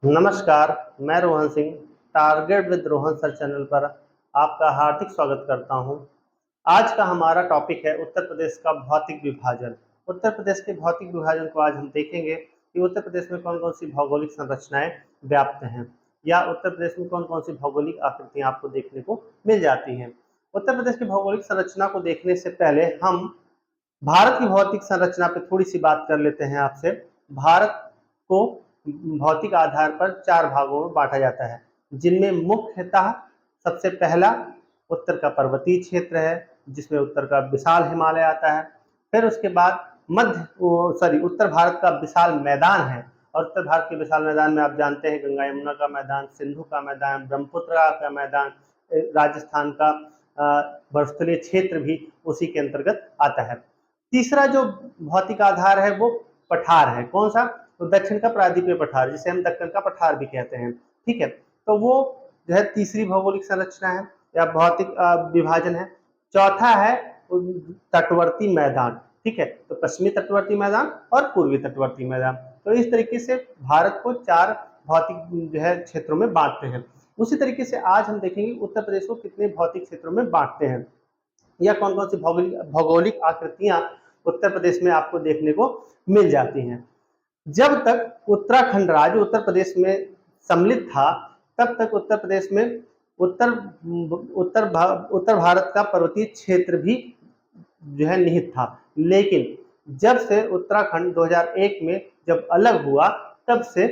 नमस्कार, मैं Rohan Singh target with Rohan sir channel पर आपका हार्दिक स्वागत करता हूं। आज का हमारा टॉपिक है उत्तर प्रदेश का भौतिक विभाजन। उत्तर प्रदेश के भौतिक विभाजन को आज हम देखेंगे कि उत्तर प्रदेश में कौन कौन सी भौगोलिक संरचनाएं व्याप्त हैं या उत्तर प्रदेश में कौन कौन सी भौगोलिक आकृतियां आपको देखने को मिल जाती हैं। उत्तर प्रदेश की भौगोलिक संरचना को देखने से पहले हम भारत की भौतिक संरचना पे थोड़ी सी बात कर लेते हैं आपसे। भारत को भौतिक आधार पर 4 भागों में बांटा जाता है, जिनमें मुख्यतः सबसे पहला उत्तर का पर्वतीय क्षेत्र है, जिसमें उत्तर का विशाल हिमालय आता है। फिर उसके बाद उत्तर भारत का विशाल मैदान है, और उत्तर भारत के विशाल मैदान में आप जानते हैं गंगा यमुना का मैदान, सिंधु का मैदान, ब्रह्मपुत्र का मैदान, राजस्थान का बर्फीले क्षेत्र भी उसी के अंतर्गत आता है। तीसरा जो भौतिक आधार है वो पठार है। कौन सा? तो दक्षिण का प्रायद्वीपीय पठार, जिसे हम दक्कन का पठार भी कहते हैं। ठीक है, तो वो जो है तीसरी भौगोलिक संरचना है या भौतिक विभाजन है। चौथा है तटवर्ती मैदान। ठीक है, तो पश्चिमी तटवर्ती मैदान और पूर्वी तटवर्ती मैदान। तो इस तरीके से भारत को 4 भौतिक जो है क्षेत्रों में बांटते हैं। उसी तरीके से आज हम देखेंगे उत्तर प्रदेश को कितने भौतिक क्षेत्रों में बांटते हैं या कौन कौन सी भौगोलिक आकृतियां उत्तर प्रदेश में आपको देखने को मिल जाती हैं। जब तक उत्तराखंड राज्य उत्तर प्रदेश में सम्मिलित था, तब तक उत्तर प्रदेश में उत्तर उत्तर भारत का पर्वतीय क्षेत्र भी जो है निहित था। लेकिन जब से उत्तराखंड 2001 में जब अलग हुआ, तब से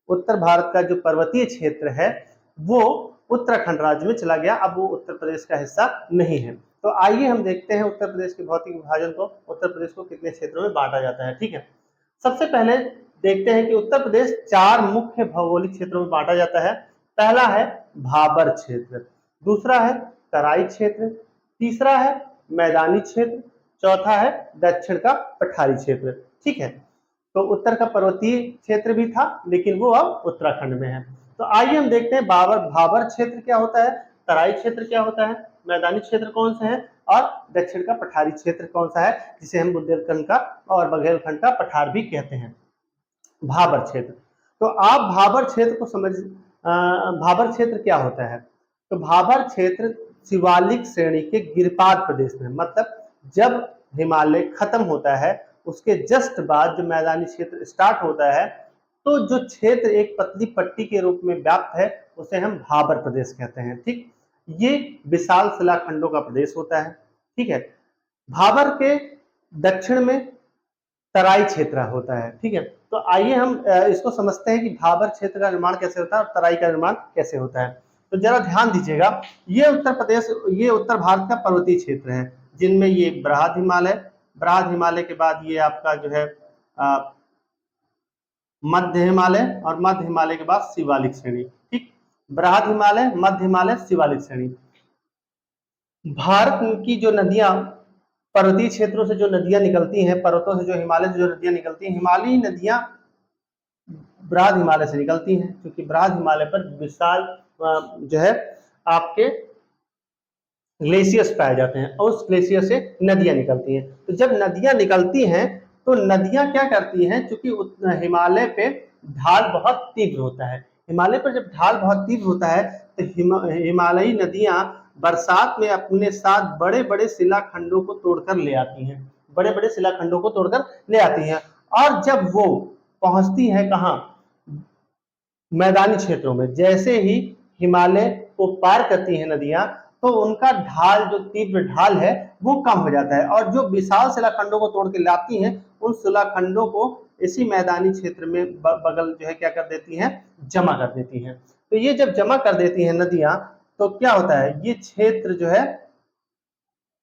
उत्तर भारत का जो पर्वतीय क्षेत्र है वो उत्तराखंड राज्य में चला गया। अब वो उत्तर प्रदेश का हिस्सा नहीं है। तो आइए हम देखते हैं उत्तर प्रदेश के भौतिक विभाजन को, उत्तर प्रदेश को कितने क्षेत्रों में बांटा जाता है। ठीक है, सबसे पहले देखते हैं कि उत्तर प्रदेश 4 मुख्य भौगोलिक क्षेत्रों में बांटा जाता है। पहला है भाबर क्षेत्र, दूसरा है तराई क्षेत्र, तीसरा है मैदानी क्षेत्र, चौथा है दक्षिण का पठारी क्षेत्र। ठीक है, तो उत्तर का पर्वतीय क्षेत्र भी था, लेकिन वो अब उत्तराखंड में है। तो आइए हम देखते हैं भाबर क्षेत्र क्या होता है, तराई क्षेत्र क्या होता है, मैदानी क्षेत्र कौन सा है और दक्षिण का पठारी क्षेत्र कौन सा है, जिसे हम बुंदेलखंड का और बघेलखंड का पठार भी कहते हैं। भाबर क्षेत्र, तो आप भाबर क्षेत्र को भाबर क्षेत्र क्या होता है? तो भाबर क्षेत्र शिवालिक श्रेणी के गिरिपाद प्रदेश में, मतलब जब हिमालय खत्म होता है उसके जस्ट बाद जो मैदानी क्षेत्र स्टार्ट होता है, तो जो क्षेत्र एक पतली पट्टी के रूप में व्याप्त है उसे हम भाबर प्रदेश कहते हैं। ठीक, ये विशाल शिलाखंडों का प्रदेश होता है। ठीक है, भाबर के दक्षिण में तराई क्षेत्र होता है। ठीक है, तो आइए हम इसको समझते हैं कि भाबर क्षेत्र का निर्माण कैसे होता है और तराई का निर्माण कैसे होता है। तो जरा ध्यान दीजिएगा, ये उत्तर भारत का पर्वतीय क्षेत्र है, जिनमें ये बृहद हिमालय के बाद ये आपका जो है मध्य हिमालय, और मध्य हिमालय के बाद शिवालिक श्रेणी। ठीक, बृहद हिमालय, मध्य हिमालय, शिवालिक श्रेणी। भारत की जो नदियां, पर्वतीय क्षेत्रों से जो नदियां निकलती हैं, पर्वतों से जो हिमालय से जो नदियां निकलती हैं, हिमालयी नदियां बृहद हिमालय से निकलती हैं, क्योंकि बृहद हिमालय पर विशाल जो है आपके ग्लेशियर्स पाए जाते हैं और उस ग्लेशियर से नदियां निकलती हैं। तो जब नदियां निकलती हैं तो नदियां क्या करती हैं, क्योंकि हिमालय पे ढाल बहुत तीव्र होता है, हिमालय पर जब ढाल बहुत तीव्र होता है तो हिमालयी नदियां बरसात में अपने साथ बड़े बड़े शिलाखंडों को तोड़कर ले आती हैं, बड़े बड़े शिलाखंडों को तोड़कर ले आती हैं। और जब वो पहुंचती है कहाँ, मैदानी क्षेत्रों में, जैसे ही हिमालय को पार करती हैं नदियां, तो उनका ढाल, जो तीव्र ढाल है वो कम हो जाता है, और जो विशाल शिलाखंडों को तोड़ के लाती हैं उन शिलाखंडों को इसी मैदानी क्षेत्र में बगल जो है क्या कर देती हैं, जमा कर देती हैं। तो ये जब जमा कर देती हैं नदियां, तो क्या होता है, ये क्षेत्र जो है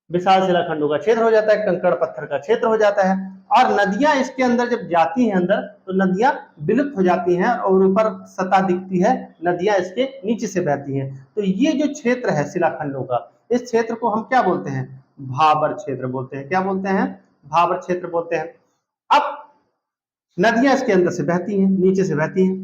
विशाल शिलाखंडों का क्षेत्र हो जाता है, कंकड़ पत्थर का क्षेत्र हो जाता है। और नदियां इसके अंदर जब जाती हैं अंदर, तो नदियां विलुप्त हो जाती हैं और ऊपर सतह दिखती है, नदियां इसके नीचे से बहती हैं। तो ये जो क्षेत्र है शिलाखंडों का, इस क्षेत्र को हम क्या बोलते हैं, भाबर क्षेत्र बोलते हैं। क्या बोलते हैं, भाबर क्षेत्र बोलते हैं। अब नदियां इसके अंदर से बहती हैं, नीचे से बहती हैं,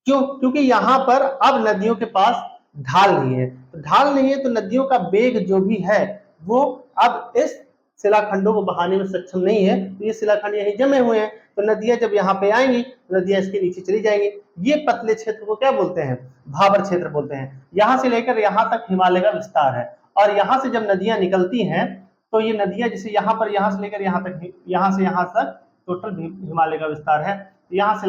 क्यों? क्योंकि यहाँ पर अब नदियों के पास ढाल नहीं है। तो ढाल नहीं है तो नदियों का वेग जो भी है वो अब इस शिलाखंडों को बहाने में सक्षम नहीं है, तो ये शिलाखंड यहीं जमे हुए हैं। तो नदियां जब यहाँ पे आएंगी, नदियां इसके नीचे चली जाएंगी। ये पतले क्षेत्र को क्या बोलते हैं, भाबर क्षेत्र बोलते हैं। यहाँ से लेकर यहाँ तक हिमालय का विस्तार है, और यहाँ से जब नदियां निकलती हैं तो ये नदियां जैसे यहाँ पर, यहाँ से लेकर यहाँ तक, यहाँ से यहाँ तक टोटल हिमालय का विस्तार है, तो यहाँ से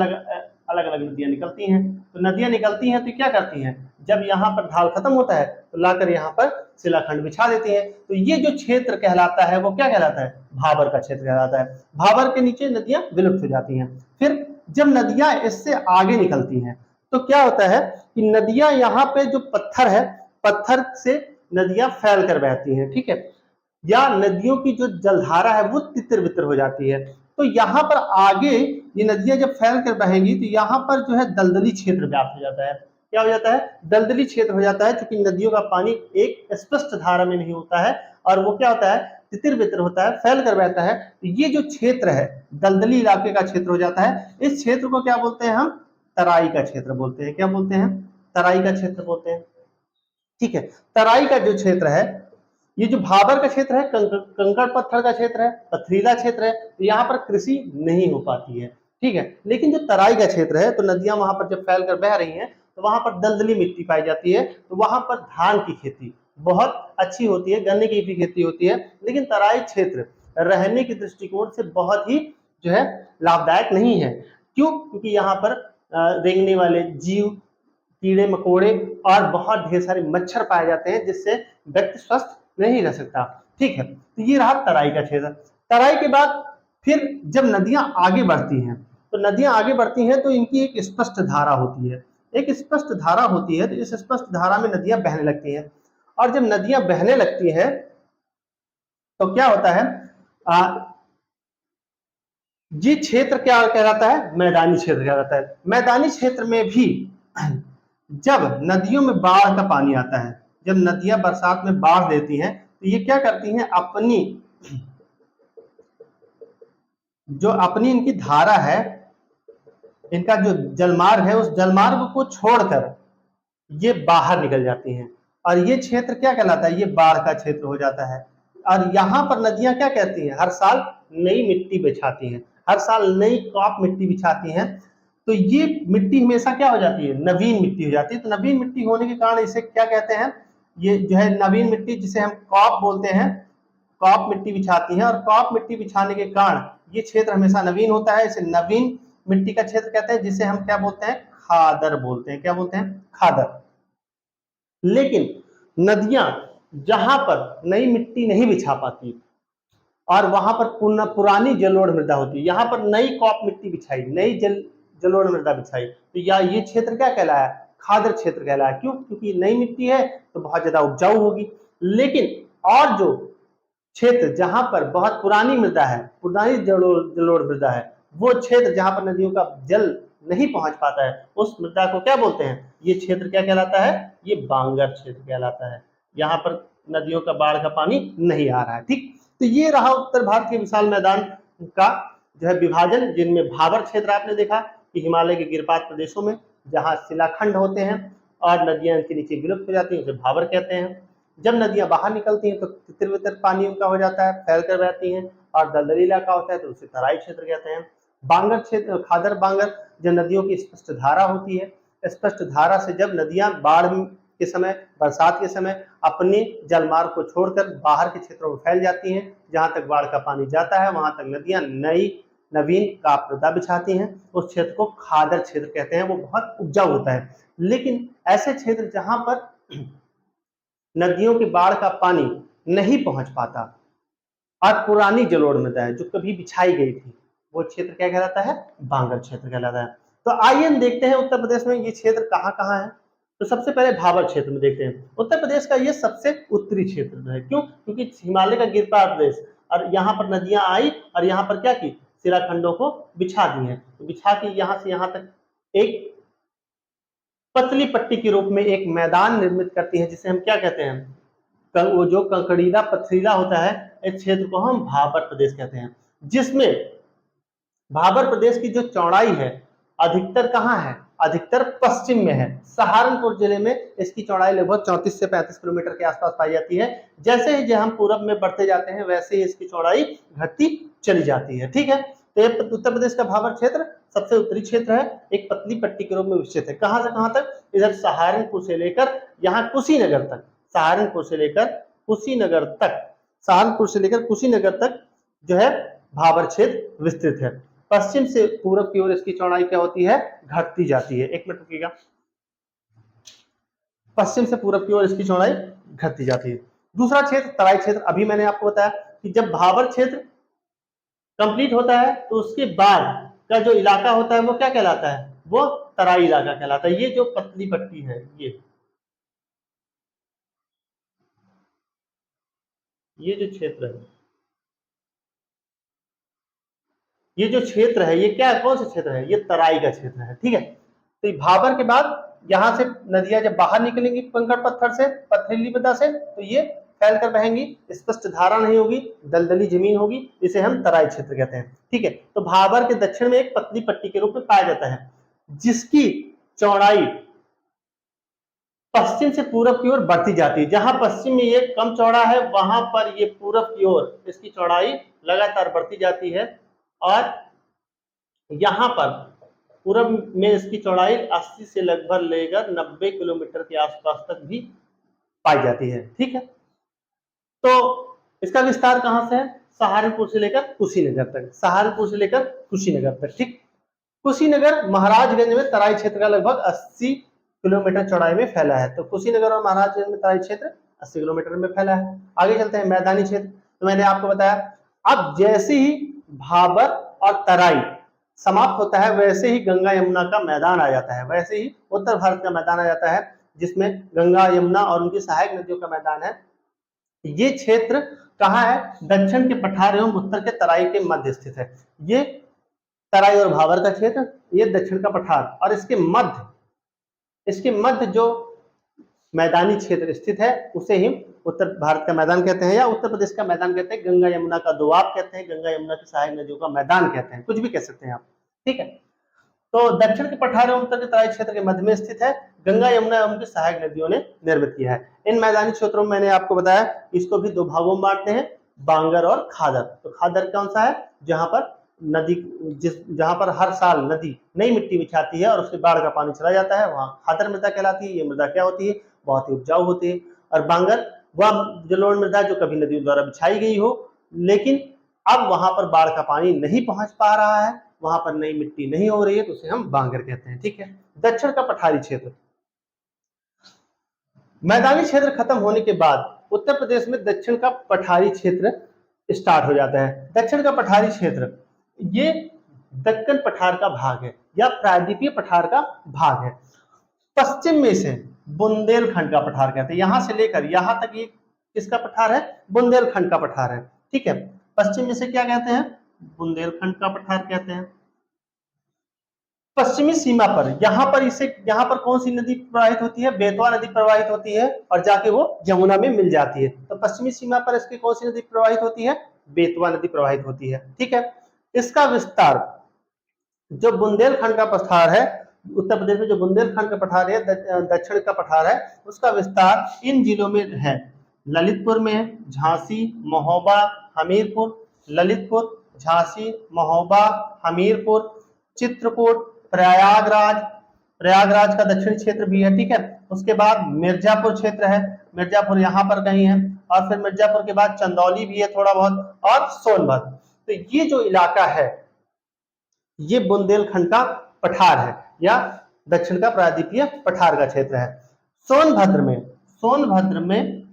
अलग अलग नदियां निकलती हैं। तो नदियां निकलती हैं तो क्या करती हैं, जब यहाँ पर ढाल खत्म होता है तो लाकर यहाँ पर शिलाखंड बिछा देती हैं। तो ये जो क्षेत्र कहलाता है वो क्या कहलाता है, भाबर का क्षेत्र कहलाता है। भाबर के नीचे नदियां विलुप्त हो जाती हैं। फिर जब नदियां इससे आगे निकलती हैं तो क्या होता है कि नदियां यहाँ पे जो पत्थर है, पत्थर से नदियां फैल कर बहती हैं, ठीक है, या नदियों की जो जलधारा है वो तितर बितर हो जाती है। तो यहाँ पर आगे ये नदियां जब फैल कर बहेंगी तो यहाँ पर जो है दलदली क्षेत्र व्याप्त हो जाता है। क्या हो जाता है, दलदली क्षेत्र हो जाता है, क्योंकि नदियों का पानी एक स्पष्ट धारा में नहीं होता है, और वो क्या होता है, तितर बितर होता है, फैल कर बहता है। तो ये जो क्षेत्र है दलदली इलाके का क्षेत्र हो जाता है। इस क्षेत्र को क्या बोलते हैं हम, तराई का क्षेत्र बोलते हैं। क्या बोलते हैं, तराई का क्षेत्र बोलते हैं, ठीक है। तराई का जो क्षेत्र है, ये जो भाबर का क्षेत्र है कंकड़ पत्थर का क्षेत्र है, पथरीला क्षेत्र है, तो यहाँ पर कृषि नहीं हो पाती है, ठीक है। लेकिन जो तराई का क्षेत्र है, तो नदियां वहां पर जब फैल कर बह रही हैं तो वहां पर दलदली मिट्टी पाई जाती है, तो वहां पर धान की खेती बहुत अच्छी होती है, गन्ने की भी खेती होती है। लेकिन तराई क्षेत्र रहने के दृष्टिकोण से बहुत ही जो है लाभदायक नहीं है। क्यों, क्योंकि यहाँ पर रेंगने वाले जीव, कीड़े मकोड़े और बहुत ढेर सारे मच्छर पाए जाते हैं, जिससे व्यक्ति स्वस्थ नहीं रह सकता, ठीक है। तो ये रहा तराई का क्षेत्र। तराई के बाद फिर जब नदियां आगे बढ़ती हैं, तो नदियां आगे बढ़ती हैं तो इनकी एक स्पष्ट धारा होती है, एक स्पष्ट धारा होती है। तो इस स्पष्ट धारा में नदियां बहने लगती हैं, और जब नदियां बहने लगती हैं तो क्या होता है, ये क्षेत्र क्या कहलाता है, मैदानी क्षेत्र कहलाता है। मैदानी क्षेत्र में भी जब नदियों में बाढ़ का पानी आता है, जब नदियां बरसात में बाढ़ देती हैं, तो ये क्या करती हैं, अपनी इनकी धारा है, इनका जो जलमार्ग है, उस जलमार्ग को छोड़कर ये बाहर निकल जाती हैं, और ये क्षेत्र क्या कहलाता है, ये बाढ़ का क्षेत्र हो जाता है। और यहाँ पर नदियां क्या कहती हैं, हर साल नई मिट्टी बिछाती हैं, हर साल नई कॉप मिट्टी बिछाती हैं। तो ये मिट्टी हमेशा क्या हो जाती है, नवीन मिट्टी हो जाती है। तो नवीन मिट्टी होने के कारण इसे क्या कहते हैं, ये जो है नवीन मिट्टी, जिसे हम कॉप बोलते हैं, कॉप मिट्टी बिछाती हैं, और कॉप मिट्टी बिछाने के कारण ये क्षेत्र हमेशा नवीन होता है। इसे नवीन मिट्टी का क्षेत्र कहते हैं, जिसे हम क्या बोलते हैं, खादर बोलते हैं। क्या बोलते हैं, खादर। लेकिन नदियां जहां पर नई मिट्टी नहीं बिछा पाती और वहां पर पुरानी जलोढ़ मृदा होती है, यहाँ पर नई कॉप मिट्टी बिछाई, नई जलोढ़ मृदा बिछाई, तो या ये क्षेत्र क्या कहलाया, खादर क्षेत्र कहलाया। क्यों, क्योंकि नई मिट्टी है तो बहुत ज्यादा उपजाऊ होगी। लेकिन और जो क्षेत्र जहां पर बहुत पुरानी मृदा है, पुरानी जलोढ़ मृदा है, वो क्षेत्र जहां पर नदियों का जल नहीं पहुंच पाता है, उस मृदा को क्या बोलते हैं, ये क्षेत्र क्या कहलाता है, ये बांगर क्षेत्र कहलाता है। यहाँ पर नदियों का बाढ़ का पानी नहीं आ रहा है, ठीक। तो ये रहा उत्तर भारत के विशाल मैदान का जो है विभाजन, जिनमें भाबर क्षेत्र आपने देखा कि हिमालय के गिरपात प्रदेशों में जहाँ शिलाखंड होते हैं और नदियां इनके नीचे विलुप्त हो जाती हैं, उसे भाबर कहते हैं। जब नदियां बाहर निकलती हैं तो तितर बितर पानी उनका हो जाता है, फैल कर बहती हैं, और दलदली इलाका होता है तो उसे तराई क्षेत्र कहते हैं। बांगर क्षेत्र, खादर बांगर, जब नदियों की स्पष्ट धारा होती है, स्पष्ट धारा से जब नदियां बाढ़ के समय, बरसात के समय अपने जलमार्ग को छोड़कर बाहर के क्षेत्रों में फैल जाती हैं, जहां तक बाढ़ का पानी जाता है वहां तक नदियां नवीन काप मृदा बिछाती हैं, उस क्षेत्र को खादर क्षेत्र कहते हैं। वो बहुत उपजाऊ होता है। लेकिन ऐसे क्षेत्र जहां पर नदियों के बाढ़ का पानी नहीं पहुंच पाता और पुरानी जलोढ़ मृदा है जो कभी बिछाई गई थी, वो क्षेत्र क्या कहलाता है, बांगर क्षेत्र कहलाता है। तो आइए हम देखते हैं उत्तर प्रदेश में ये क्षेत्र कहाँ कहाँ है। तो सबसे पहले भाबर क्षेत्र में देखते हैं। उत्तर प्रदेश का ये सबसे उत्तरी क्षेत्र है। क्यों, क्योंकि हिमालय का गिरपात प्रदेश, और यहाँ पर नदियां आई और यहाँ पर क्या की, शिलाखंडों को बिछा दी है। तो बिछा के यहाँ से यहाँ तक एक पतली पट्टी के रूप में एक मैदान निर्मित करती है, जिसे हम क्या कहते हैं, वो जो कंकड़ीला पथरीला होता है, इस क्षेत्र को हम भाबर प्रदेश कहते हैं। जिसमें भाबर प्रदेश की जो चौड़ाई है अधिकतर कहाँ है, अधिकतर पश्चिम में है। सहारनपुर जिले में इसकी चौड़ाई लगभग 34 से 35 किलोमीटर के आसपास पाई जाती है। जैसे ही हम पूरब में बढ़ते जाते हैं वैसे ही इसकी चौड़ाई घटती चली जाती है, ठीक है। तो ये उत्तर प्रदेश का भाबर क्षेत्र सबसे उत्तरी क्षेत्र है, एक पतली पट्टी के रूप में विस्तृत है। कहां से कहां तक? इधर सहारनपुर से लेकर यहाँ कुशीनगर तक, सहारनपुर से लेकर कुशीनगर तक, सहारनपुर से लेकर कुशीनगर तक जो है भाबर क्षेत्र विस्तृत है। पश्चिम से पूर्व की ओर इसकी चौड़ाई क्या होती है? घटती जाती है। एक मिनट रुकिएगा। पश्चिम से पूर्व की ओर इसकी चौड़ाई घटती जाती है। दूसरा क्षेत्र तराई क्षेत्र। अभी मैंने आपको बताया कि जब भाबर क्षेत्र कंप्लीट होता है तो उसके बाद का जो इलाका होता है वो क्या कहलाता है? वो तराई इलाका कहलाता है। ये जो पतली पट्टी है, ये जो क्षेत्र है, ये जो क्षेत्र है, ये क्या, कौन सा क्षेत्र है? ये तराई का क्षेत्र है। ठीक है, तो भाबर के बाद यहां से नदियां जब बाहर निकलेंगी कंकड़ पत्थर से, पथरीली मृदा से, तो ये फैल कर बहेंगी, स्पष्ट धारा नहीं होगी, दलदली जमीन होगी, इसे हम तराई क्षेत्र कहते हैं। ठीक है, तो भाबर के दक्षिण में एक पतली पट्टी के रूप में पाया जाता है, जिसकी चौड़ाई पश्चिम से पूरब की ओर बढ़ती जाती है। जहां पश्चिम में ये कम चौड़ा है, वहां पर ये पूरब की ओर इसकी चौड़ाई लगातार बढ़ती जाती है, और यहाँ पर पूरब में इसकी चौड़ाई 80 से लगभग लेकर 90 किलोमीटर के आसपास तक भी पाई जाती है। ठीक है, तो इसका विस्तार कहां से है? सहारनपुर से लेकर कुशीनगर तक, सहारनपुर से लेकर कुशीनगर तक। ठीक, कुशीनगर महाराजगंज में तराई क्षेत्र का लगभग 80 किलोमीटर चौड़ाई में फैला है। तो कुशीनगर और महाराजगंज में तराई क्षेत्र 80 किलोमीटर में फैला है। आगे चलते हैं मैदानी क्षेत्र। तो मैंने आपको बताया, अब जैसे ही भाबर और तराई समाप्त होता है, वैसे ही गंगा यमुना का मैदान आ जाता है, वैसे ही उत्तर भारत का मैदान आ जाता है, जिसमें गंगा यमुना और उनकी सहायक नदियों का मैदान है। ये क्षेत्र कहाँ है? दक्षिण के पठार एवं उत्तर के तराई के मध्य स्थित है। ये तराई और भाबर का क्षेत्र, ये दक्षिण का पठार, और इसके मध्य जो मैदानी क्षेत्र स्थित है उसे ही उत्तर भारत का मैदान कहते हैं, या उत्तर प्रदेश का मैदान कहते हैं, गंगा यमुना का दोआब कहते हैं, गंगा यमुना की सहायक नदियों का मैदान कहते हैं, कुछ भी कह सकते हैं आप। ठीक है, तो दक्षिण के पठार एवं उत्तर के तराई क्षेत्र के मध्य में स्थित है, गंगा यमुना एवं उनकी सहायक नदियों ने निर्मित किया है। इन मैदानी क्षेत्रों में मैंने आपको बताया, इसको भी दो भागों में बांटते हैं, बांगर और खादर। तो खादर कौन सा है? जहां पर नदी, जहां पर हर साल नदी नई मिट्टी बिछाती है और उससे बाढ़ का पानी चला जाता है, वहां खादर मृदा कहलाती है। ये मृदा क्या होती है? बहुत ही उपजाऊ होती है। और बांगर वह जलोढ़ मृदा जो कभी नदियों द्वारा बिछाई गई हो, लेकिन अब वहां पर बाढ़ का पानी नहीं पहुंच पा रहा है, वहां पर नई मिट्टी नहीं हो रही है, तो उसे हम बांगर कहते हैं। ठीक है, दक्षिण का पठारी क्षेत्र। मैदानी क्षेत्र खत्म होने के बाद उत्तर प्रदेश में दक्षिण का पठारी क्षेत्र स्टार्ट हो जाता है। दक्षिण का पठारी क्षेत्र ये दक्कन पठार का भाग है, या प्रायद्वीपीय पठार का भाग है। पश्चिम में से बुंदेलखंड का पठार कहते हैं, यहां से लेकर यहां तक ये किसका पठार है? बुंदेलखंड का पठार है। ठीक है, पश्चिम में से क्या कहते हैं? बुंदेलखंड का पठार कहते हैं। पश्चिमी सीमा पर यहाँ पर कौन सी नदी प्रवाहित होती है? बेतवा नदी प्रवाहित होती है, और जाके वो यमुना में मिल जाती है। तो पश्चिमी सीमा पर इसकी कौन सी नदी प्रवाहित होती है? बेतवा नदी प्रवाहित होती है। ठीक है, इसका विस्तार जो बुंदेलखंड का पठार है, उत्तर प्रदेश में जो बुंदेलखंड का पठार है, दक्षिण का पठार है, उसका विस्तार इन जिलों में है। ललितपुर में, झांसी, महोबा, हमीरपुर, ललितपुर, झांसी, महोबा, हमीरपुर, चित्रकूट, प्रयागराज, प्रयागराज का दक्षिणी क्षेत्र भी है। ठीक है, उसके बाद मिर्जापुर क्षेत्र है, मिर्जापुर यहाँ पर कहीं है, और फिर मिर्जापुर के बाद चंदौली भी है थोड़ा बहुत, और सोनभद्र। तो ये जो इलाका है ये बुंदेलखंड का पठार है, या दक्षिण का प्रायद्वीपीय पठार का क्षेत्र है। सोनभद्र में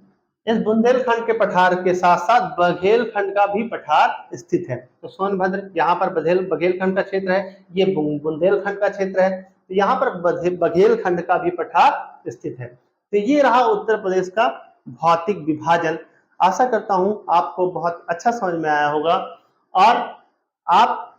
इस बुंदेलखंड के पठार के साथ साथ बघेलखंड का भी पठार स्थित है। तो सोनभद्र यहाँ पर बघेलखंड का क्षेत्र है, ये बुंदेलखंड का क्षेत्र है, तो यहाँ पर बघेलखंड का भी पठार स्थित है। तो ये रहा उत्तर प्रदेश का भौतिक विभाजन। आशा करता हूं आपको बहुत अच्छा समझ में आया होगा, और आप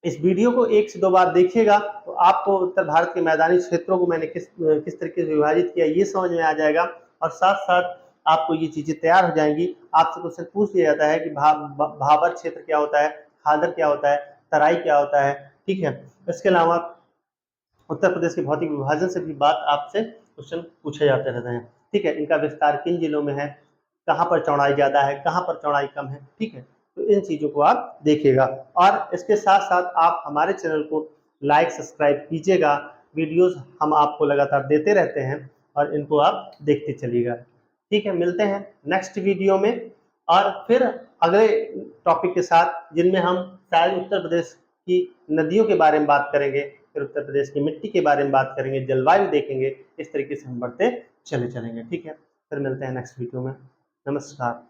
इस वीडियो को 1 से 2 बार देखिएगा तो आपको उत्तर भारत के मैदानी क्षेत्रों को मैंने किस तरीके से विभाजित किया ये समझ में आ जाएगा, और साथ साथ आपको ये चीजें तैयार हो जाएंगी। आपसे क्वेश्चन पूछ लिया जाता है कि भाबर क्षेत्र क्या होता है, खादर क्या होता है, तराई क्या होता है। ठीक है, इसके अलावा उत्तर प्रदेश के भौतिक विभाजन से भी बात आपसे क्वेश्चन पूछे जाते रहते हैं। ठीक है, इनका विस्तार किन जिलों में है, कहाँ पर चौड़ाई ज्यादा है, कहाँ पर चौड़ाई कम है। ठीक है, तो इन चीज़ों को आप देखिएगा। और इसके साथ साथ आप हमारे चैनल को लाइक सब्सक्राइब कीजिएगा। वीडियोस हम आपको लगातार देते रहते हैं और इनको आप देखते चलिएगा। ठीक है, मिलते हैं नेक्स्ट वीडियो में और फिर अगले टॉपिक के साथ, जिनमें हम शायद उत्तर प्रदेश की नदियों के बारे में बात करेंगे, फिर उत्तर प्रदेश की मिट्टी के बारे में बात करेंगे, जलवायु देखेंगे। इस तरीके से हम बढ़ते चलेंगे। ठीक है, फिर मिलते हैं नेक्स्ट वीडियो में। नमस्कार।